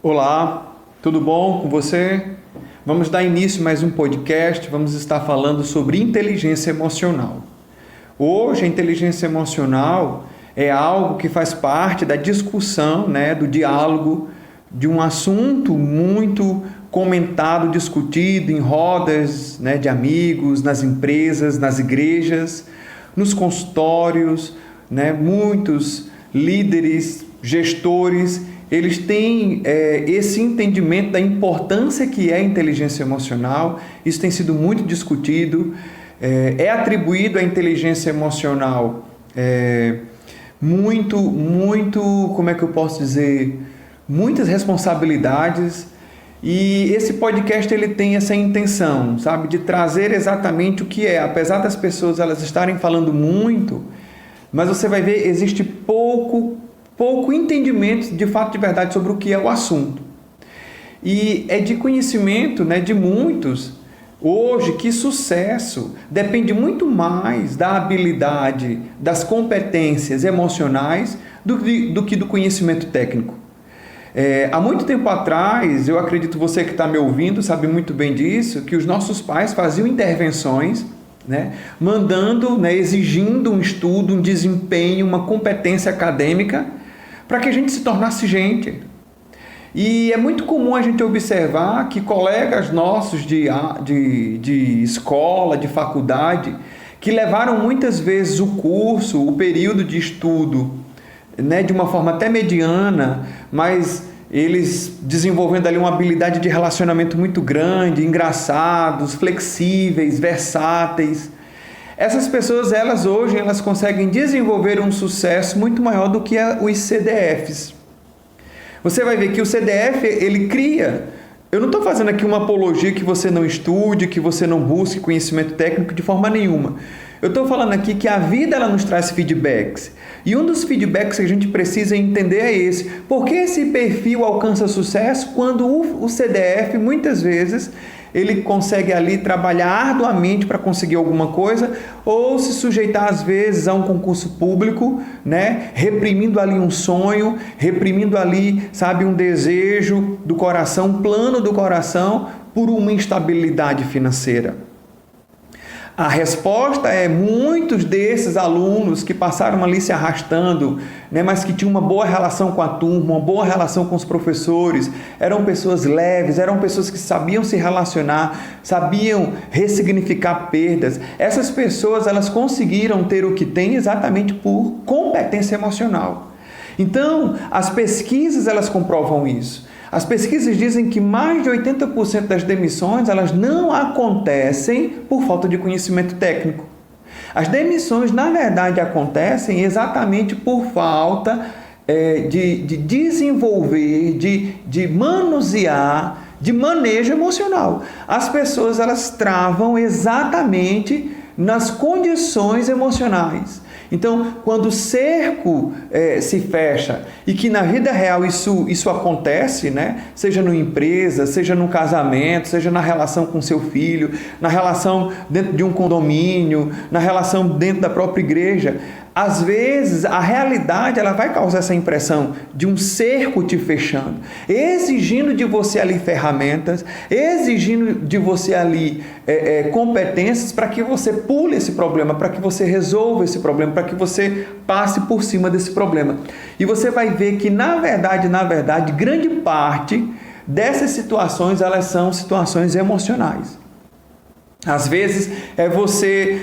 Olá, tudo bom com você? Vamos dar início a mais um podcast. Vamos estar falando sobre inteligência emocional. Hoje, a inteligência emocional é algo que faz parte da discussão, do diálogo, de um assunto muito comentado, discutido em rodas, de amigos, nas empresas, nas igrejas, nos consultórios, muitos líderes, gestores, eles têm esse entendimento da importância que é a inteligência emocional. Isso tem sido muito discutido. É atribuído à inteligência emocional muito, como é que eu posso dizer, muitas responsabilidades. E esse podcast ele tem essa intenção, de trazer exatamente o que é. Apesar das pessoas elas estarem falando muito, mas você vai ver, existe pouco entendimento de fato, de verdade, sobre o que é o assunto. E é de conhecimento, de muitos, hoje, que sucesso depende muito mais da habilidade, das competências emocionais do que do conhecimento técnico. Há muito tempo atrás, eu acredito você que está me ouvindo sabe muito bem disso, que os nossos pais faziam intervenções, mandando, exigindo um estudo, um desempenho, uma competência acadêmica, para que a gente se tornasse gente. E é muito comum a gente observar que colegas nossos de escola, de faculdade, que levaram muitas vezes o curso, o período de estudo, de uma forma até mediana, mas eles desenvolvendo ali uma habilidade de relacionamento muito grande, engraçados, flexíveis, versáteis. Essas pessoas, hoje, elas conseguem desenvolver um sucesso muito maior do que os CDFs. Você vai ver que o CDF, ele cria... Eu não estou fazendo aqui uma apologia que você não estude, que você não busque conhecimento técnico de forma nenhuma. Eu estou falando aqui que a vida ela nos traz feedbacks. E um dos feedbacks que a gente precisa entender é esse. Por que esse perfil alcança sucesso quando o CDF, muitas vezes, ele consegue ali trabalhar arduamente para conseguir alguma coisa ou se sujeitar às vezes a um concurso público, reprimindo ali um sonho, reprimindo ali, um desejo do coração, um plano do coração por uma instabilidade financeira. A resposta é muitos desses alunos que passaram ali se arrastando, mas que tinham uma boa relação com a turma, uma boa relação com os professores, eram pessoas leves, eram pessoas que sabiam se relacionar, sabiam ressignificar perdas. Essas pessoas elas conseguiram ter o que têm exatamente por competência emocional. Então, as pesquisas elas comprovam isso. As pesquisas dizem que mais de 80% das demissões elas não acontecem por falta de conhecimento técnico. As demissões, na verdade, acontecem exatamente por falta de desenvolver, de manusear, de manejo emocional. As pessoas elas travam exatamente nas condições emocionais. Então, quando o cerco se fecha e que na vida real isso acontece, seja numa empresa, seja num casamento, seja na relação com seu filho, na relação dentro de um condomínio, na relação dentro da própria igreja, às vezes a realidade ela vai causar essa impressão de um cerco te fechando, exigindo de você ali ferramentas, exigindo de você ali competências para que você pule esse problema, para que você resolva esse problema, para que você passe por cima desse problema. E você vai ver que na verdade, grande parte dessas situações elas são situações emocionais. Às vezes é você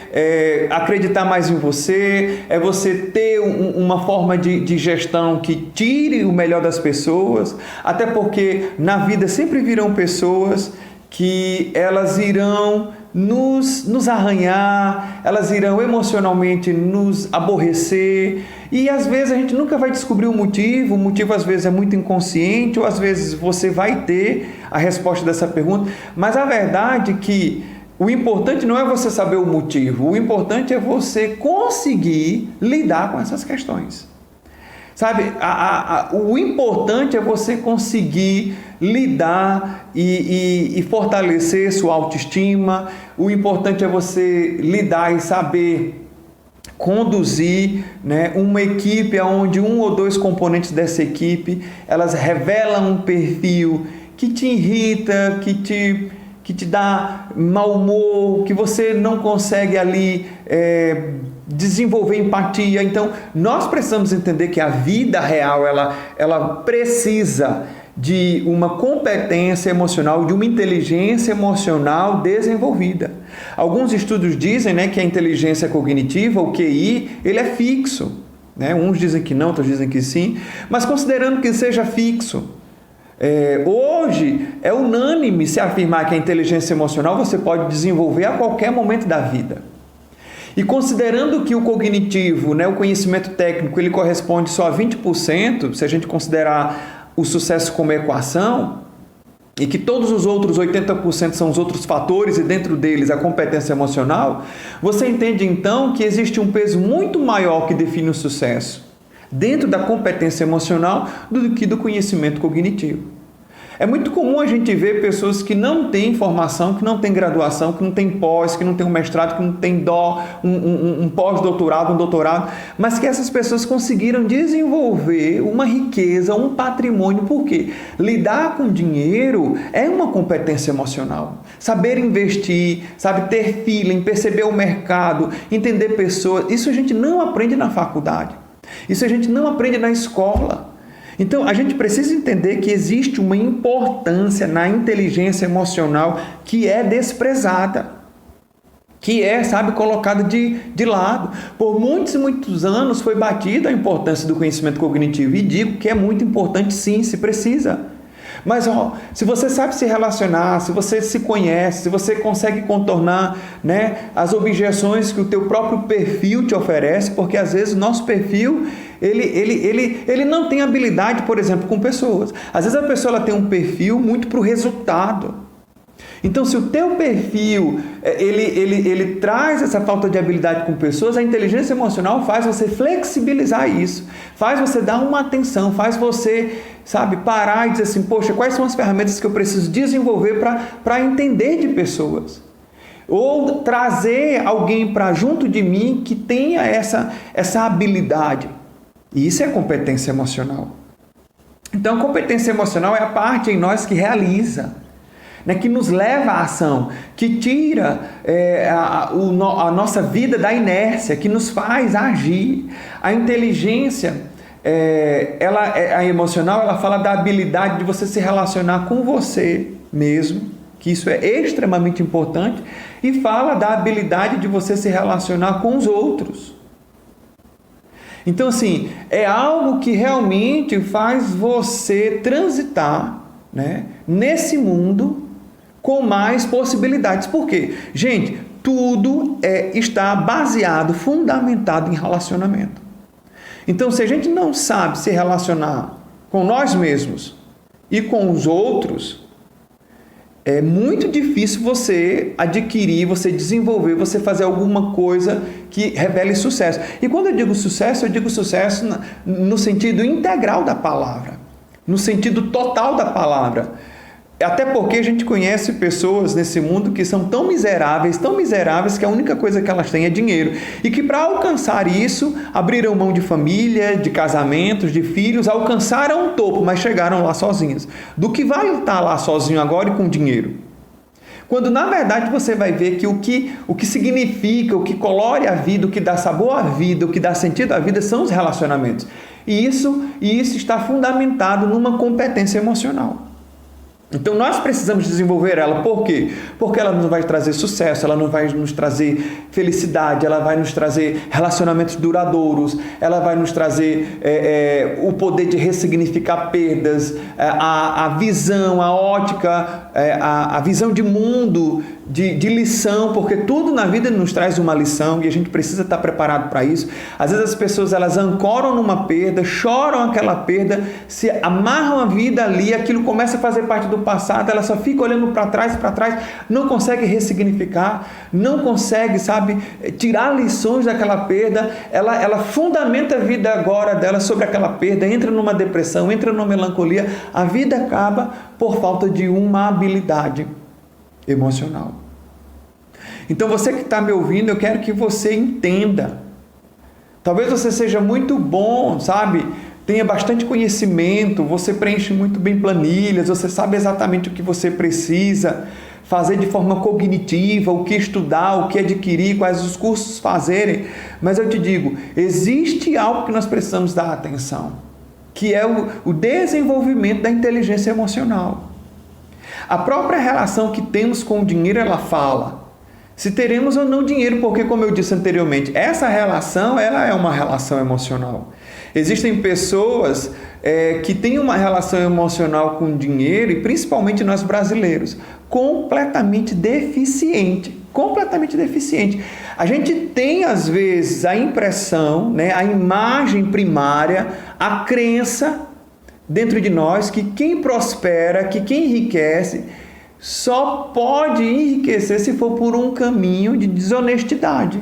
acreditar mais em você, é você ter uma forma de gestão que tire o melhor das pessoas, até porque na vida sempre virão pessoas que elas irão nos arranhar, elas irão emocionalmente nos aborrecer e às vezes a gente nunca vai descobrir o motivo às vezes é muito inconsciente ou às vezes você vai ter a resposta dessa pergunta, mas a verdade é que o importante não é você saber o motivo, o importante é você conseguir lidar com essas questões. O importante é você conseguir lidar e fortalecer sua autoestima, o importante é você lidar e saber conduzir, né, uma equipe onde um ou dois componentes dessa equipe, elas revelam um perfil que te irrita, que te dá mau humor, que você não consegue ali desenvolver empatia. Então, nós precisamos entender que a vida real, ela precisa de uma competência emocional, de uma inteligência emocional desenvolvida. Alguns estudos dizem, né, que a inteligência cognitiva, o QI, ele é fixo, né? Uns dizem que não, outros dizem que sim, mas considerando que seja fixo, hoje é unânime se afirmar que a inteligência emocional você pode desenvolver a qualquer momento da vida. E considerando que o cognitivo, né, o conhecimento técnico, ele corresponde só a 20%, se a gente considerar o sucesso como equação, e que todos os outros 80% são os outros fatores e dentro deles a competência emocional, você entende então que existe um peso muito maior que define o sucesso dentro da competência emocional do que do conhecimento cognitivo. É muito comum a gente ver pessoas que não têm formação, que não têm graduação, que não têm pós, que não têm um mestrado, que não têm um pós-doutorado, um doutorado, mas que essas pessoas conseguiram desenvolver uma riqueza, um patrimônio. Por quê? Lidar com dinheiro é uma competência emocional. Saber investir, sabe, ter feeling, perceber o mercado, entender pessoas, isso a gente não aprende na faculdade. Isso a gente não aprende na escola. Então, a gente precisa entender que existe uma importância na inteligência emocional que é desprezada, que é, sabe, colocada de lado. Por muitos e muitos anos foi batida a importância do conhecimento cognitivo, e digo que é muito importante sim, se precisa. Mas se você sabe se relacionar, se você se conhece, se você consegue contornar, né, as objeções que o teu próprio perfil te oferece, porque às vezes o nosso perfil ele não tem habilidade, por exemplo, com pessoas. Às vezes a pessoa ela tem um perfil muito para o resultado. Então, se o teu perfil ele traz essa falta de habilidade com pessoas, a inteligência emocional faz você flexibilizar isso, faz você dar uma atenção, faz você, sabe, parar e dizer assim, poxa, quais são as ferramentas que eu preciso desenvolver para entender de pessoas? Ou trazer alguém para junto de mim que tenha essa habilidade. E isso é competência emocional. Então, a competência emocional é a parte em nós que realiza, né, que nos leva à ação, que tira a nossa vida da inércia, que nos faz agir. A inteligência, a emocional, ela fala da habilidade de você se relacionar com você mesmo, que isso é extremamente importante, e fala da habilidade de você se relacionar com os outros. Então, assim, é algo que realmente faz você transitar, né, nesse mundo com mais possibilidades. Por quê? Gente, tudo está baseado, fundamentado em relacionamento. Então, se a gente não sabe se relacionar com nós mesmos e com os outros, é muito difícil você adquirir, você desenvolver, você fazer alguma coisa que revele sucesso. E quando eu digo sucesso no sentido integral da palavra, no sentido total da palavra. Até porque a gente conhece pessoas nesse mundo que são tão miseráveis que a única coisa que elas têm é dinheiro. E que para alcançar isso, abriram mão de família, de casamentos, de filhos, alcançaram o topo, mas chegaram lá sozinhos. Do que vai estar lá sozinho agora e com dinheiro? Quando na verdade você vai ver que o que significa, o que colore a vida, o que dá sabor à vida, o que dá sentido à vida são os relacionamentos. E isso está fundamentado numa competência emocional. Então nós precisamos desenvolver ela. Por quê? Porque ela nos vai trazer sucesso, ela não vai nos trazer felicidade, ela vai nos trazer relacionamentos duradouros, ela vai nos trazer o poder de ressignificar perdas, a visão, a ótica, a visão de mundo, de lição, porque tudo na vida nos traz uma lição e a gente precisa estar preparado para isso. Às vezes as pessoas elas ancoram numa perda, choram aquela perda, se amarram a vida ali, aquilo começa a fazer parte do passado, ela só fica olhando para trás, não consegue ressignificar, não consegue, sabe, tirar lições daquela perda, ela fundamenta a vida agora dela sobre aquela perda, entra numa depressão, entra numa melancolia, a vida acaba por falta de uma habilidade emocional. Então você que está me ouvindo, eu quero que você entenda Talvez você seja muito bom, sabe? Tenha bastante conhecimento, você preenche muito bem planilhas, você sabe exatamente o que você precisa fazer de forma cognitiva, o que estudar, o que adquirir, quais os cursos fazerem. Mas eu te digo, existe algo que nós precisamos dar atenção, que é o desenvolvimento da inteligência emocional. A própria relação que temos com o dinheiro, ela fala se teremos ou não dinheiro, porque, como eu disse anteriormente, essa relação, ela é uma relação emocional. Existem pessoas que têm uma relação emocional com o dinheiro, e principalmente nós brasileiros, completamente deficiente. Completamente deficiente. A gente tem, às vezes, a impressão, né, a imagem primária, a crença dentro de nós que quem prospera, que quem enriquece, só pode enriquecer se for por um caminho de desonestidade.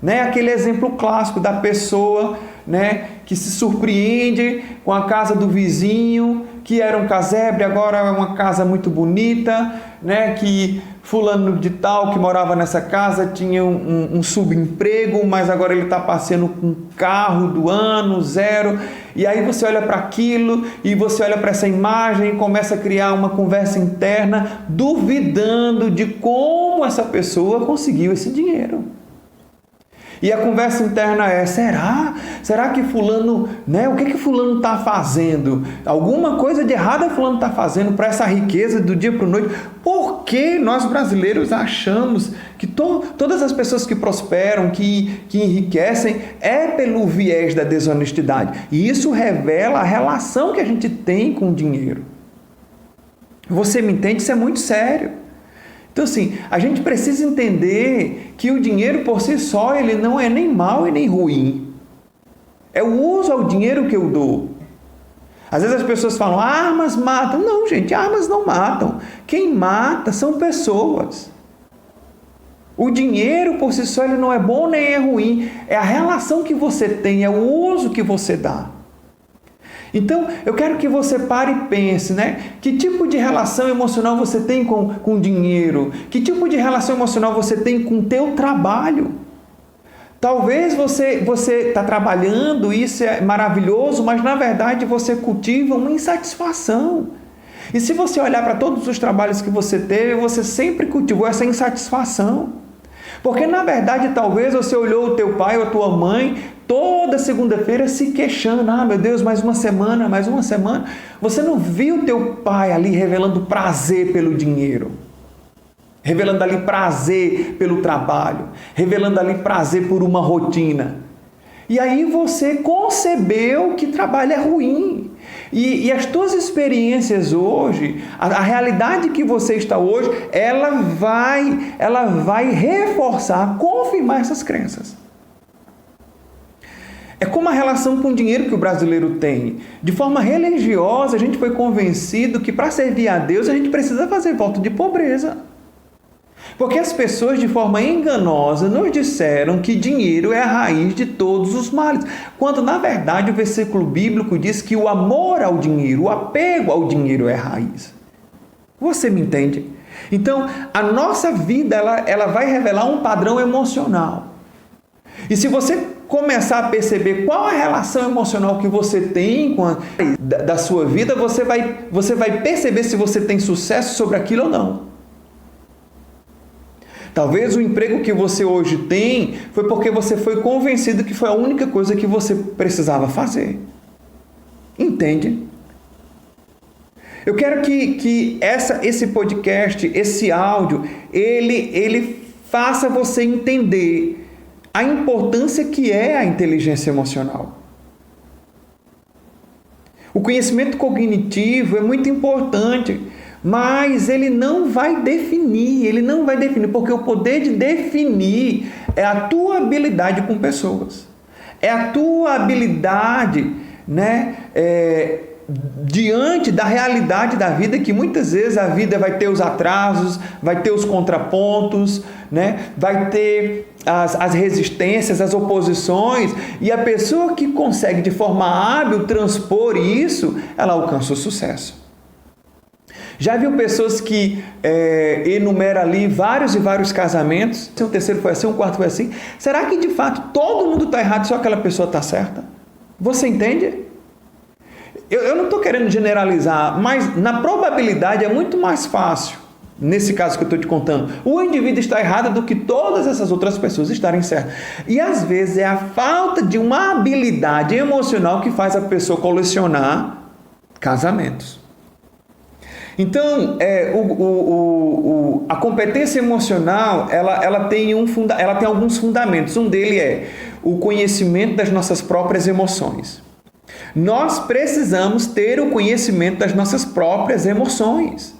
Né? Aquele exemplo clássico da pessoa, né, que se surpreende com a casa do vizinho, que era um casebre, agora é uma casa muito bonita, né, que fulano de tal que morava nessa casa tinha um subemprego, mas agora ele está passeando com um carro do ano, zero. E aí você olha para aquilo e você olha para essa imagem e começa a criar uma conversa interna, duvidando de como essa pessoa conseguiu esse dinheiro. E a conversa interna é, será que fulano, né, o que fulano está fazendo? Alguma coisa de errado fulano está fazendo para essa riqueza do dia para a noite? Por que nós brasileiros achamos que todas as pessoas que prosperam, que enriquecem, é pelo viés da desonestidade? E isso revela a relação que a gente tem com o dinheiro. Você me entende? Isso é muito sério. Então, assim, a gente precisa entender que o dinheiro por si só, ele não é nem mau e nem ruim. É o uso ao dinheiro que eu dou. Às vezes as pessoas falam, armas matam. Não, gente, armas não matam. Quem mata são pessoas. O dinheiro por si só, ele não é bom nem é ruim. É a relação que você tem, é o uso que você dá. Então, eu quero que você pare e pense, né? Que tipo de relação emocional você tem com o dinheiro? Que tipo de relação emocional você tem com o teu trabalho? Talvez você está trabalhando, isso é maravilhoso, mas na verdade você cultiva uma insatisfação. E se você olhar para todos os trabalhos que você teve, você sempre cultivou essa insatisfação. Porque na verdade talvez você olhou o teu pai ou a tua mãe toda segunda-feira se queixando, meu Deus, mais uma semana. Você não viu o teu pai ali revelando prazer pelo dinheiro, revelando ali prazer pelo trabalho, revelando ali prazer por uma rotina. E aí você concebeu que trabalho é ruim. E as tuas experiências hoje, a realidade que você está hoje, ela vai reforçar, confirmar essas crenças. É como a relação com o dinheiro que o brasileiro tem. De forma religiosa, a gente foi convencido que para servir a Deus, a gente precisa fazer voto de pobreza. Porque as pessoas, de forma enganosa, nos disseram que dinheiro é a raiz de todos os males. Quando, na verdade, o versículo bíblico diz que o amor ao dinheiro, o apego ao dinheiro é a raiz. Você me entende? Então, a nossa vida, ela vai revelar um padrão emocional. E se você começar a perceber qual a relação emocional que você tem da sua vida, você vai perceber se você tem sucesso sobre aquilo ou não. Talvez o emprego que você hoje tem foi porque você foi convencido que foi a única coisa que você precisava fazer. Entende? Eu quero que esse podcast, esse áudio, ele faça você entender a importância que é a inteligência emocional. O conhecimento cognitivo é muito importante, mas ele não vai definir, porque o poder de definir é a tua habilidade com pessoas. É a tua habilidade, né, diante da realidade da vida, que muitas vezes a vida vai ter os atrasos, vai ter os contrapontos, né, vai ter as resistências, as oposições, e a pessoa que consegue de forma hábil transpor isso, ela alcança o sucesso. Já viu pessoas que enumeram ali vários e vários casamentos? Se um terceiro foi assim, um quarto foi assim. Será que de fato todo mundo está errado e só aquela pessoa está certa? Você entende? Eu não estou querendo generalizar, mas na probabilidade é muito mais fácil, nesse caso que eu estou te contando, o indivíduo estar errado do que todas essas outras pessoas estarem certas. E às vezes é a falta de uma habilidade emocional que faz a pessoa colecionar casamentos. Então, a competência emocional, ela tem alguns fundamentos. Um deles é o conhecimento das nossas próprias emoções. Nós precisamos ter o conhecimento das nossas próprias emoções.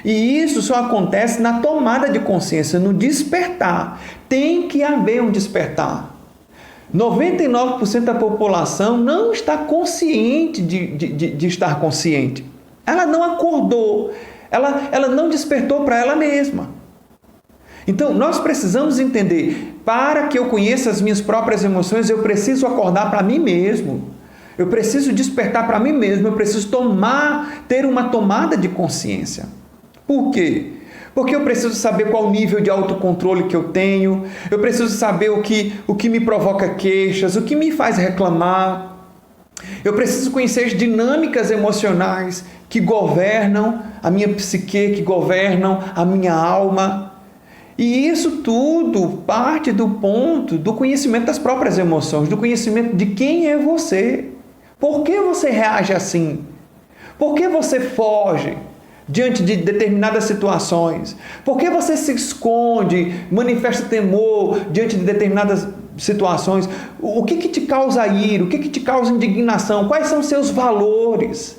E isso só acontece na tomada de consciência, no despertar. Tem que haver um despertar. 99% da população não está consciente de estar consciente. Ela não acordou, ela não despertou para ela mesma. Então, nós precisamos entender, para que eu conheça as minhas próprias emoções, eu preciso acordar para mim mesmo. Eu preciso despertar para mim mesmo, eu preciso ter uma tomada de consciência. Por quê? Porque eu preciso saber qual o nível de autocontrole que eu tenho, eu preciso saber o que me provoca queixas, o que me faz reclamar. Eu preciso conhecer as dinâmicas emocionais que governam a minha psique, que governam a minha alma. E isso tudo parte do ponto do conhecimento das próprias emoções, do conhecimento de quem é você. Por que você reage assim? Por que você foge diante de determinadas situações? Por que você se esconde, manifesta temor diante de determinadas situações? O que te causa ira? O que te causa indignação? Quais são os seus valores?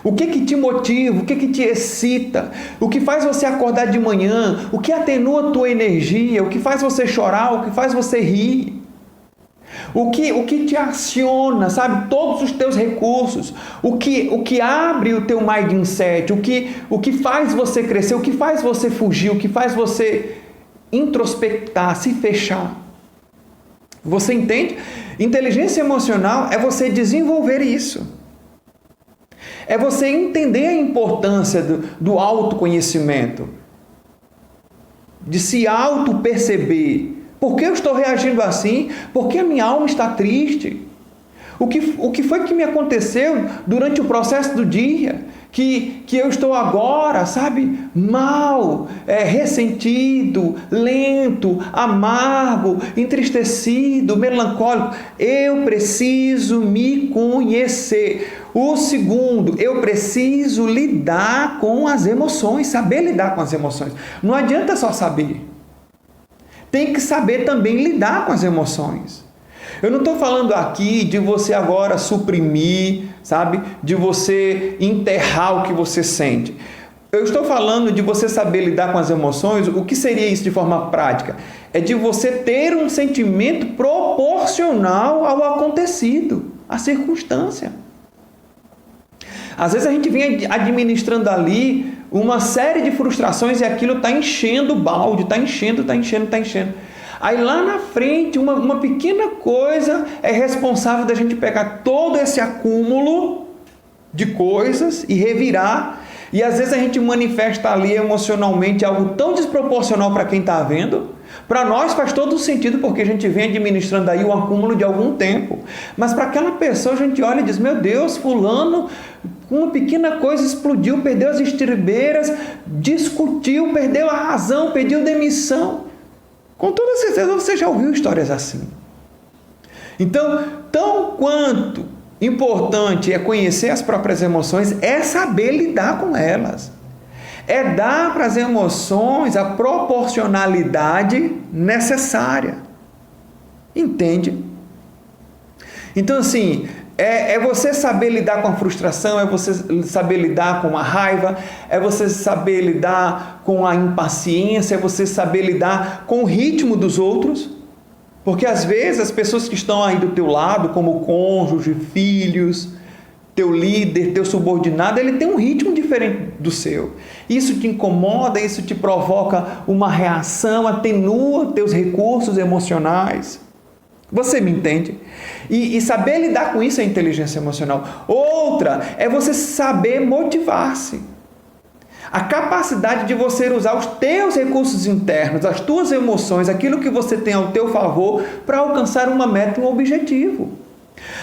O que te motiva? O que te excita? O que faz você acordar de manhã? O que atenua a tua energia? O que faz você chorar? O que faz você rir? O que te aciona, sabe? Todos os teus recursos. O que abre o teu mindset? O que faz você crescer? O que faz você fugir? O que faz você introspectar, se fechar? Você entende? Inteligência emocional é você desenvolver isso. É você entender a importância do autoconhecimento, de se auto-perceber. Por que eu estou reagindo assim? Por que a minha alma está triste? O que foi que me aconteceu durante o processo do dia? Que eu estou agora, sabe, mal, ressentido, lento, amargo, entristecido, melancólico. Eu preciso me conhecer. O segundo, eu preciso lidar com as emoções, saber lidar com as emoções. Não adianta só saber. Tem que saber também lidar com as emoções. Eu não estou falando aqui de você agora suprimir, sabe? De você enterrar o que você sente. Eu estou falando de você saber lidar com as emoções. O que seria isso de forma prática? É de você ter um sentimento proporcional ao acontecido, à circunstância. Às vezes a gente vem administrando ali uma série de frustrações e aquilo está enchendo o balde, está enchendo. Aí lá na frente, uma pequena coisa é responsável da gente pegar todo esse acúmulo de coisas e revirar. E às vezes a gente manifesta ali emocionalmente algo tão desproporcional para quem está vendo. Para nós faz todo sentido porque a gente vem administrando aí o acúmulo de algum tempo. Mas para aquela pessoa a gente olha e diz, meu Deus, fulano, uma pequena coisa explodiu, perdeu as estribeiras, discutiu, perdeu a razão, pediu demissão. Com toda certeza você já ouviu histórias assim. Então, tão quanto importante é conhecer as próprias emoções, é saber lidar com elas. É dar para as emoções a proporcionalidade necessária. Entende? Então, assim, é você saber lidar com a frustração, é você saber lidar com a raiva, é você saber lidar com a impaciência, é você saber lidar com o ritmo dos outros. Porque às vezes as pessoas que estão aí do teu lado, como cônjuge, filhos, teu líder, teu subordinado, ele tem um ritmo diferente do seu. Isso te incomoda, isso te provoca uma reação, atenua teus recursos emocionais. Você me entende? E saber lidar com isso é inteligência emocional. Outra é você saber motivar-se. A capacidade de você usar os teus recursos internos, as tuas emoções, aquilo que você tem ao teu favor para alcançar uma meta, um objetivo.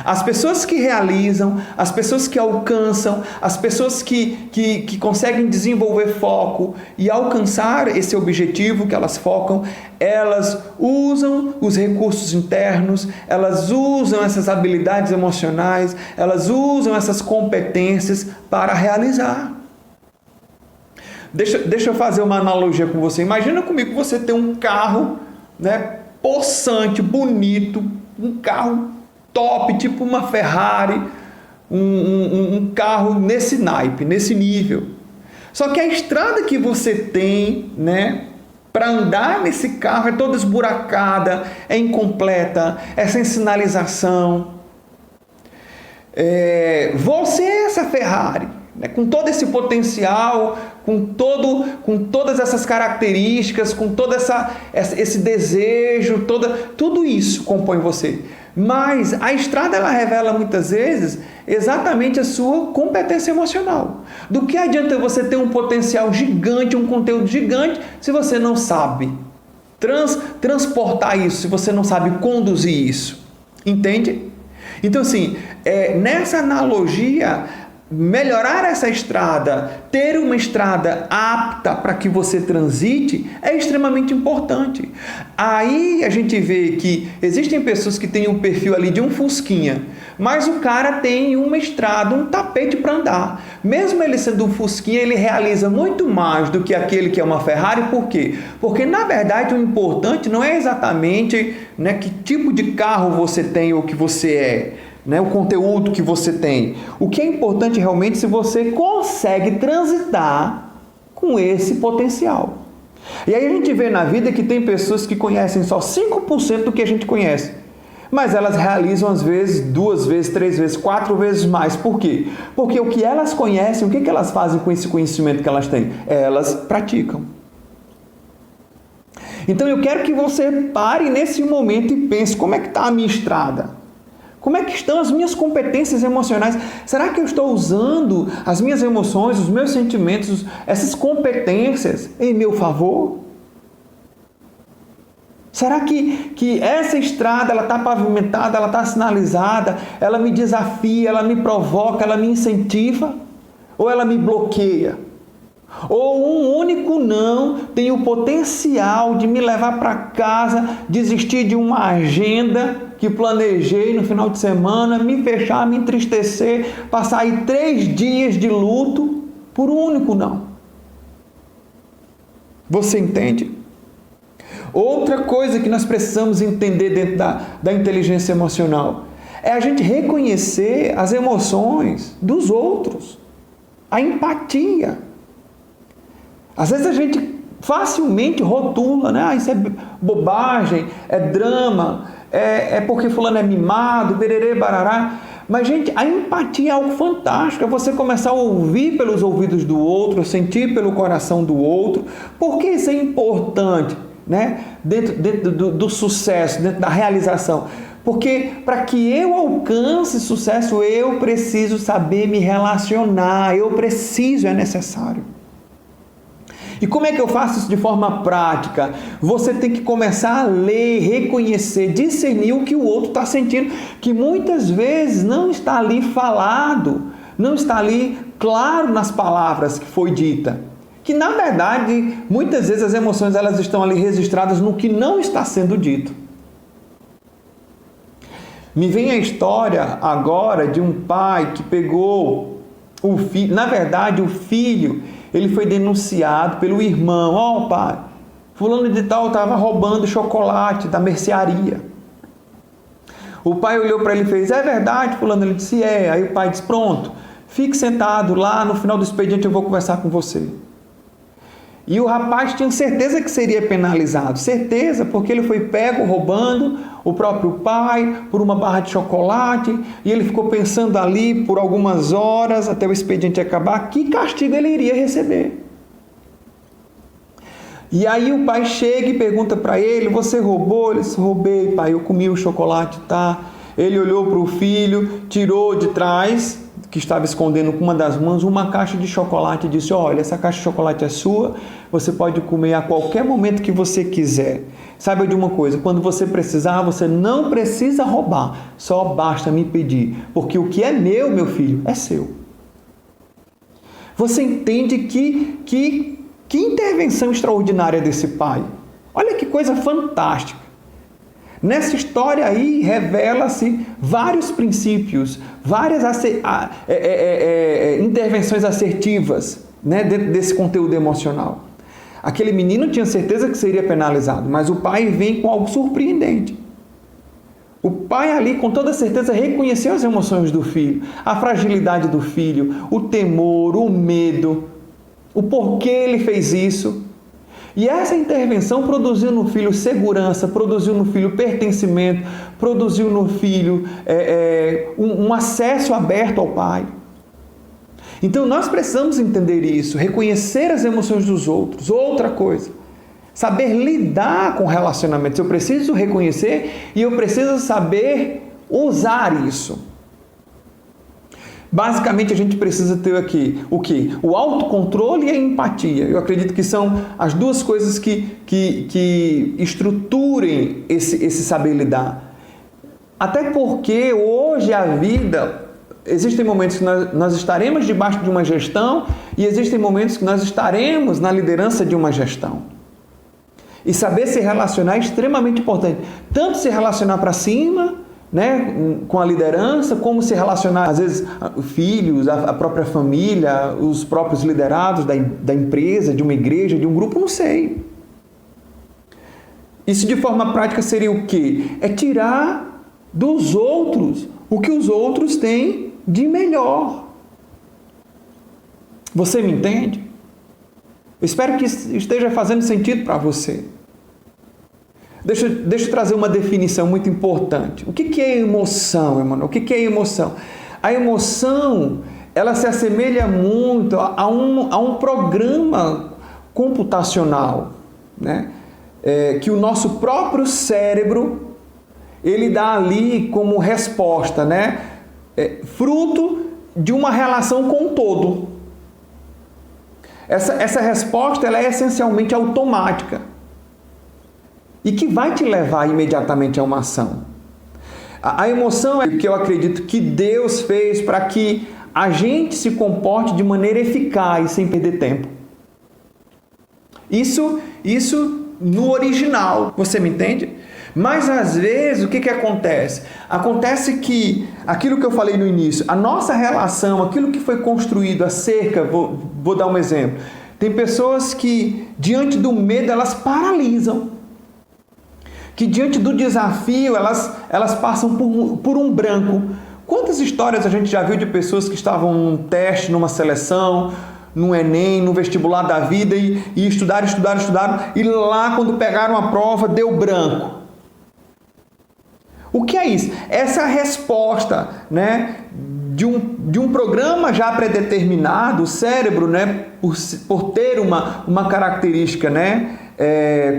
As pessoas que realizam, as pessoas que alcançam, as pessoas que conseguem desenvolver foco e alcançar esse objetivo que elas focam, elas usam os recursos internos, elas usam essas habilidades emocionais, elas usam essas competências para realizar. Deixa eu fazer uma analogia com você. Imagina comigo que você tem um carro, né, possante, bonito, um carro top, tipo uma Ferrari, um carro nesse naipe, nesse nível. Só que a estrada que você tem, né, para andar nesse carro é toda esburacada, é incompleta, é sem sinalização. Você é essa Ferrari, né, com todo esse potencial, com todas essas características, com todo esse desejo, tudo isso compõe você. Mas a estrada, ela revela muitas vezes exatamente a sua competência emocional. Do que adianta você ter um potencial gigante, um conteúdo gigante, se você não sabe transportar isso, se você não sabe conduzir isso? Entende? Então, assim, nessa analogia, melhorar essa estrada, ter uma estrada apta para que você transite, é extremamente importante. Aí a gente vê que existem pessoas que têm um perfil ali de um fusquinha, mas o cara tem uma estrada, um tapete para andar. Mesmo ele sendo um fusquinha, ele realiza muito mais do que aquele que é uma Ferrari. Por quê? Porque, na verdade, o importante não é exatamente, né, que tipo de carro você tem ou que você é, né, o conteúdo que você tem. O que é importante realmente é se você consegue transitar com esse potencial. E aí a gente vê na vida que tem pessoas que conhecem só 5% do que a gente conhece, mas elas realizam às vezes 2 vezes, 3 vezes, 4 vezes mais. Por quê? Porque o que elas conhecem, o que elas fazem com esse conhecimento que elas têm? Elas praticam. Então eu quero que você pare nesse momento e pense: como é que está a minha estrada? Como é que estão as minhas competências emocionais? Será que eu estou usando as minhas emoções, os meus sentimentos, essas competências em meu favor? Será que essa estrada está pavimentada, ela está sinalizada, ela me desafia, ela me provoca, ela me incentiva? Ou ela me bloqueia? Ou um único não tem o potencial de me levar para casa, desistir de uma agenda que planejei no final de semana, me fechar, me entristecer, passar aí 3 dias de luto por um único não? Você entende? Outra coisa que nós precisamos entender dentro da inteligência emocional é a gente reconhecer as emoções dos outros, a empatia. Às vezes a gente facilmente rotula, né? Isso é bobagem, é drama, é porque fulano é mimado, bererê, barará. Mas, gente, a empatia é algo fantástico, é você começar a ouvir pelos ouvidos do outro, sentir pelo coração do outro. Por que isso é importante, né? Dentro do sucesso, dentro da realização? Porque para que eu alcance sucesso, eu preciso saber me relacionar, é necessário. E como é que eu faço isso de forma prática? Você tem que começar a ler, reconhecer, discernir o que o outro está sentindo, que muitas vezes não está ali falado, não está ali claro nas palavras que foi dita. Que na verdade, muitas vezes as emoções elas estão ali registradas no que não está sendo dito. Me vem a história agora de um pai que pegou o filho, na verdade o filho, ele foi denunciado pelo irmão: ó, pai, fulano de tal estava roubando chocolate da mercearia. O pai olhou para ele e fez: é verdade, fulano? Ele disse: é. Aí o pai disse: pronto, fique sentado lá, no final do expediente eu vou conversar com você. E o rapaz tinha certeza que seria penalizado, certeza, porque ele foi pego roubando o próprio pai por uma barra de chocolate, e ele ficou pensando ali por algumas horas até o expediente acabar, que castigo ele iria receber. E aí o pai chega e pergunta para ele: você roubou? Ele disse: roubei, pai, eu comi o chocolate, tá? Ele olhou para o filho, tirou de trás, que estava escondendo com uma das mãos, uma caixa de chocolate e disse: olha, essa caixa de chocolate é sua, você pode comer a qualquer momento que você quiser. Saiba de uma coisa, quando você precisar, você não precisa roubar, só basta me pedir, porque o que é meu filho, é seu. Você entende que intervenção extraordinária desse pai? Olha que coisa fantástica. Nessa história aí revela-se vários princípios, várias intervenções assertivas, né, dentro desse conteúdo emocional. Aquele menino tinha certeza que seria penalizado, mas o pai vem com algo surpreendente. O pai ali, com toda certeza, reconheceu as emoções do filho, a fragilidade do filho, o temor, o medo, o porquê ele fez isso. E essa intervenção produziu no filho segurança, produziu no filho pertencimento, produziu no filho um acesso aberto ao pai. Então nós precisamos entender isso, reconhecer as emoções dos outros. Outra coisa, saber lidar com relacionamentos. Eu preciso reconhecer e eu preciso saber usar isso. Basicamente, a gente precisa ter aqui o quê? O autocontrole e a empatia. Eu acredito que são as duas coisas que estruturem esse saber lidar. Até porque hoje a vida, existem momentos que nós estaremos debaixo de uma gestão e existem momentos que nós estaremos na liderança de uma gestão. E saber se relacionar é extremamente importante. Tanto se relacionar para cima, né, com a liderança, como se relacionar, às vezes, filhos, a própria família, os próprios liderados da empresa, de uma igreja, de um grupo, não sei. Isso de forma prática seria o quê? É tirar dos outros o que os outros têm de melhor. Você me entende? Eu espero que esteja fazendo sentido para você. Deixa eu trazer uma definição muito importante. O que é emoção, Emmanuel? O que é emoção? A emoção, ela se assemelha muito a um programa computacional, né? Que o nosso próprio cérebro, ele dá ali como resposta, né? Fruto de uma relação com o todo. Essa resposta, ela é essencialmente automática e que vai te levar imediatamente a uma ação. A emoção é o que eu acredito que Deus fez para que a gente se comporte de maneira eficaz, sem perder tempo. Isso no original, você me entende? Mas às vezes o que acontece? Acontece que aquilo que eu falei no início, a nossa relação, aquilo que foi construído acerca, vou dar um exemplo. Tem pessoas que diante do medo elas paralisam. Que diante do desafio elas passam por um branco. Quantas histórias a gente já viu de pessoas que estavam num teste, numa seleção, no Enem, no vestibular da vida e estudaram, e lá quando pegaram a prova deu branco. O que é isso? Essa é a resposta, né, de um programa já predeterminado, o cérebro, né, por ter uma característica, né,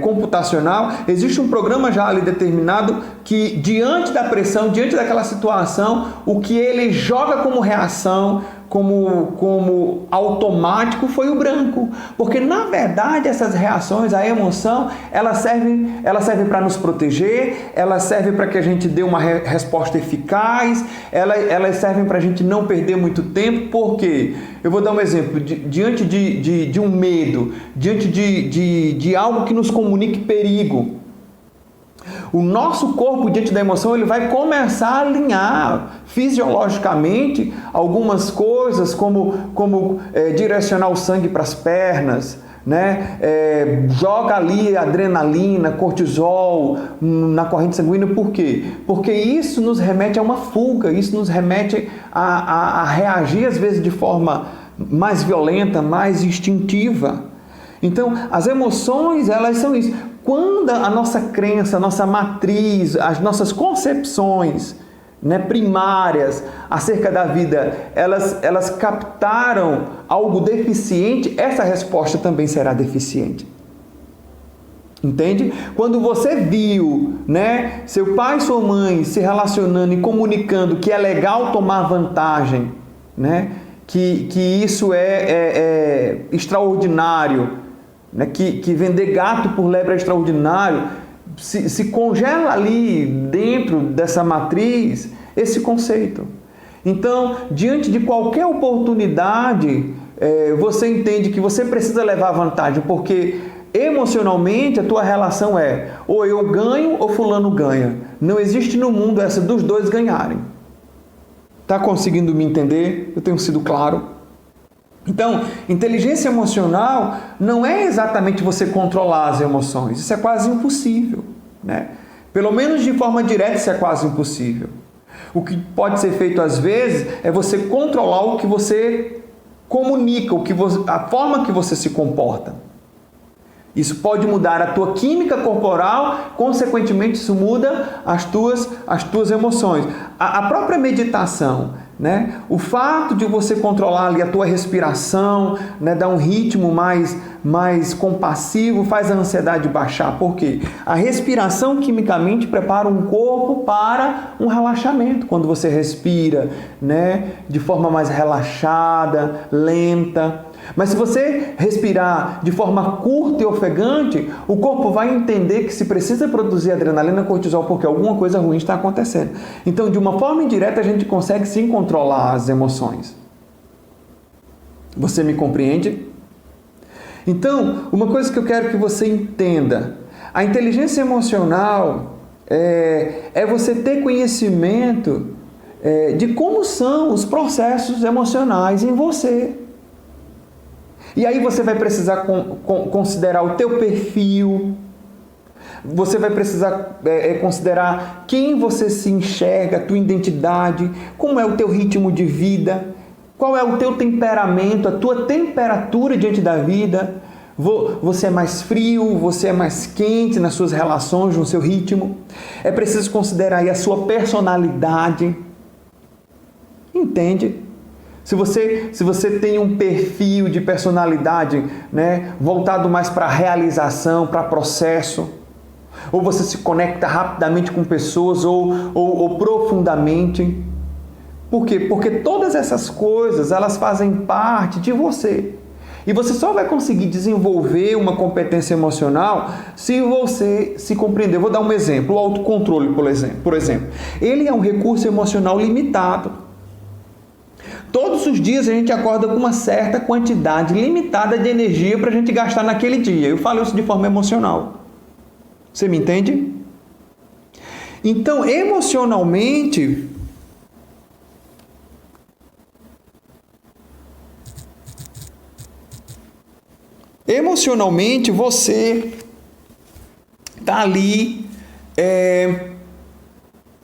computacional, existe um programa já ali determinado que diante da pressão, diante daquela situação, o que ele joga como reação, como automático foi o branco, porque na verdade essas reações, a emoção, ela serve para nos proteger, ela serve para que a gente dê uma resposta eficaz, elas servem para a gente não perder muito tempo. Porque eu vou dar um exemplo, diante de um medo, diante de algo que nos comunique perigo, o nosso corpo, diante da emoção, ele vai começar a alinhar fisiologicamente algumas coisas, como direcionar o sangue para as pernas, né? Joga ali adrenalina, cortisol na corrente sanguínea. Por quê? Porque isso nos remete a uma fuga, isso nos remete a reagir às vezes de forma mais violenta, mais instintiva. Então, as emoções, elas são isso. Quando a nossa crença, a nossa matriz, as nossas concepções, né, primárias acerca da vida, elas captaram algo deficiente, essa resposta também será deficiente. Entende? Quando você viu, né, seu pai e sua mãe se relacionando e comunicando que é legal tomar vantagem, né, que isso é extraordinário, né, que vender gato por lebre é extraordinário, se congela ali dentro dessa matriz esse conceito. Então, diante de qualquer oportunidade, você entende que você precisa levar vantagem, porque emocionalmente a tua relação é ou eu ganho ou fulano ganha. Não existe no mundo essa dos dois ganharem. Está conseguindo me entender? Eu tenho sido claro? Então, inteligência emocional não é exatamente você controlar as emoções. Isso é quase impossível, né? Pelo menos de forma direta isso é quase impossível. O que pode ser feito às vezes é você controlar o que você comunica, a forma que você se comporta. Isso pode mudar a tua química corporal, consequentemente isso muda as tuas emoções. A própria meditação, né? O fato de você controlar ali a tua respiração, né? Dar um ritmo mais compassivo, faz a ansiedade baixar. Por quê? A respiração quimicamente prepara um corpo para um relaxamento. Quando você respira, né? De forma mais relaxada, lenta. Mas se você respirar de forma curta e ofegante, o corpo vai entender que se precisa produzir adrenalina e cortisol porque alguma coisa ruim está acontecendo. Então, de uma forma indireta, a gente consegue sim controlar as emoções. Você me compreende? Então, uma coisa que eu quero que você entenda, a inteligência emocional é você ter conhecimento de como são os processos emocionais em você. E aí você vai precisar considerar o teu perfil, você vai precisar considerar quem você se enxerga, a tua identidade, como é o teu ritmo de vida, qual é o teu temperamento, a tua temperatura diante da vida. Você é mais frio, você é mais quente nas suas relações, no seu ritmo. É preciso considerar aí a sua personalidade. Entende? Se você tem um perfil de personalidade, né, voltado mais para realização, para processo, ou você se conecta rapidamente com pessoas ou profundamente. Por quê? Porque todas essas coisas, elas fazem parte de você. E você só vai conseguir desenvolver uma competência emocional se você se compreender. Vou dar um exemplo, o autocontrole, por exemplo. Ele é um recurso emocional limitado. Todos os dias a gente acorda com uma certa quantidade limitada de energia para a gente gastar naquele dia. Eu falo isso de forma emocional. Você me entende? Então, emocionalmente, você está ali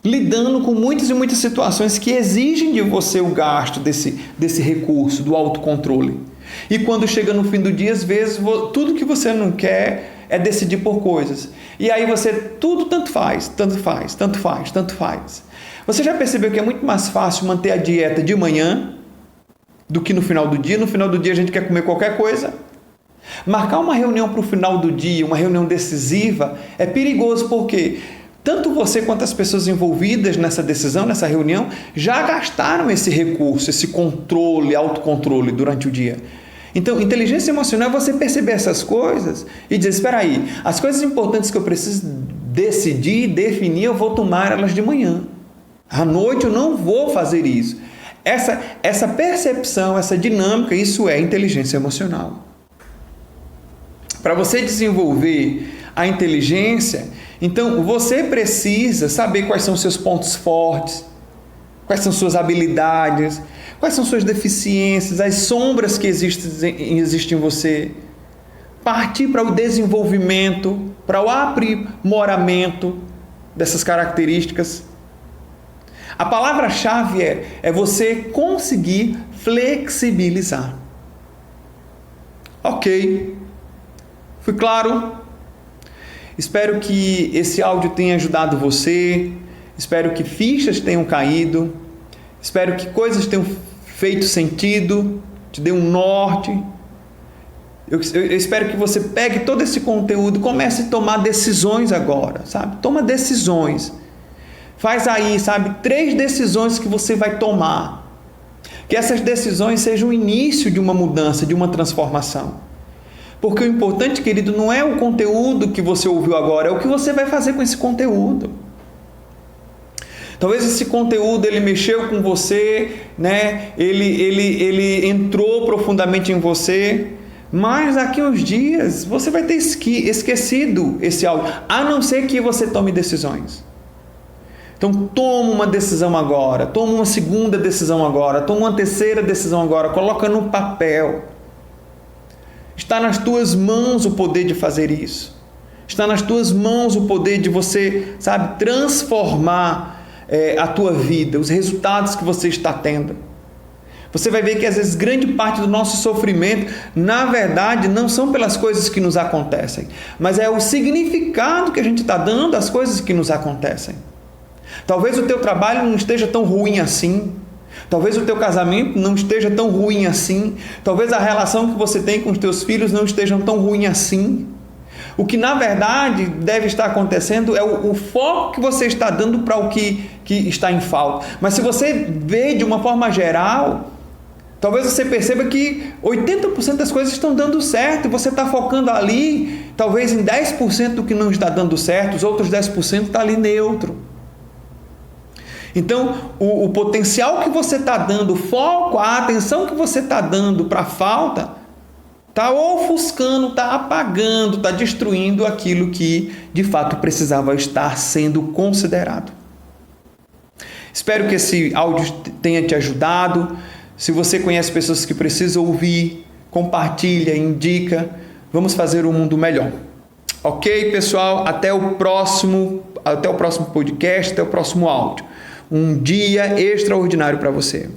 lidando com muitas e muitas situações que exigem de você o gasto desse recurso, do autocontrole. E quando chega no fim do dia, às vezes, tudo que você não quer é decidir por coisas. E aí tudo tanto faz. Você já percebeu que é muito mais fácil manter a dieta de manhã do que no final do dia? No final do dia a gente quer comer qualquer coisa. Marcar uma reunião para o final do dia, uma reunião decisiva, é perigoso porque tanto você quanto as pessoas envolvidas nessa decisão, nessa reunião, já gastaram esse recurso, esse controle, autocontrole durante o dia. Então, inteligência emocional é você perceber essas coisas e dizer, espera aí, as coisas importantes que eu preciso decidir, definir, eu vou tomar elas de manhã. À noite eu não vou fazer isso. Essa percepção, essa dinâmica, isso é inteligência emocional. Para você desenvolver a inteligência, então você precisa saber quais são os seus pontos fortes, quais são suas habilidades, quais são suas deficiências, as sombras que existem em você. Partir para o desenvolvimento, para o aprimoramento dessas características. A palavra-chave é você conseguir flexibilizar. Ok. Fui claro? Espero que esse áudio tenha ajudado você. Espero que fichas tenham caído. Espero que coisas tenham feito sentido, te dê um norte. Eu espero que você pegue todo esse conteúdo e comece a tomar decisões agora, sabe? Toma decisões. Faz aí, sabe, 3 decisões que você vai tomar. Que essas decisões sejam o início de uma mudança, de uma transformação. Porque o importante, querido, não é o conteúdo que você ouviu agora, é o que você vai fazer com esse conteúdo. Talvez esse conteúdo ele mexeu com você, né? Ele entrou profundamente em você, mas daqui a uns dias você vai ter esquecido esse áudio, a não ser que você tome decisões. Então toma uma decisão agora, toma uma segunda decisão agora, toma uma terceira decisão agora, coloca no papel. Está nas tuas mãos o poder de fazer isso. Está nas tuas mãos o poder de você, sabe, transformar a tua vida, os resultados que você está tendo. Você vai ver que às vezes grande parte do nosso sofrimento, na verdade, não são pelas coisas que nos acontecem, mas é o significado que a gente está dando às coisas que nos acontecem. Talvez o teu trabalho não esteja tão ruim assim. Talvez o teu casamento não esteja tão ruim assim. Talvez a relação que você tem com os teus filhos não esteja tão ruim assim. O que na verdade deve estar acontecendo é o foco que você está dando para o que está em falta. Mas se você vê de uma forma geral, talvez você perceba que 80% das coisas estão dando certo e você está focando ali, talvez em 10% do que não está dando certo, os outros 10% está ali neutro. Então, o potencial que você está dando, o foco, a atenção que você está dando para a falta, está ofuscando, está apagando, está destruindo aquilo que de fato precisava estar sendo considerado. Espero que esse áudio tenha te ajudado. Se você conhece pessoas que precisam ouvir, compartilha, indica. Vamos fazer um mundo melhor. Ok, pessoal? Até o próximo podcast, até o próximo áudio. Um dia extraordinário para você.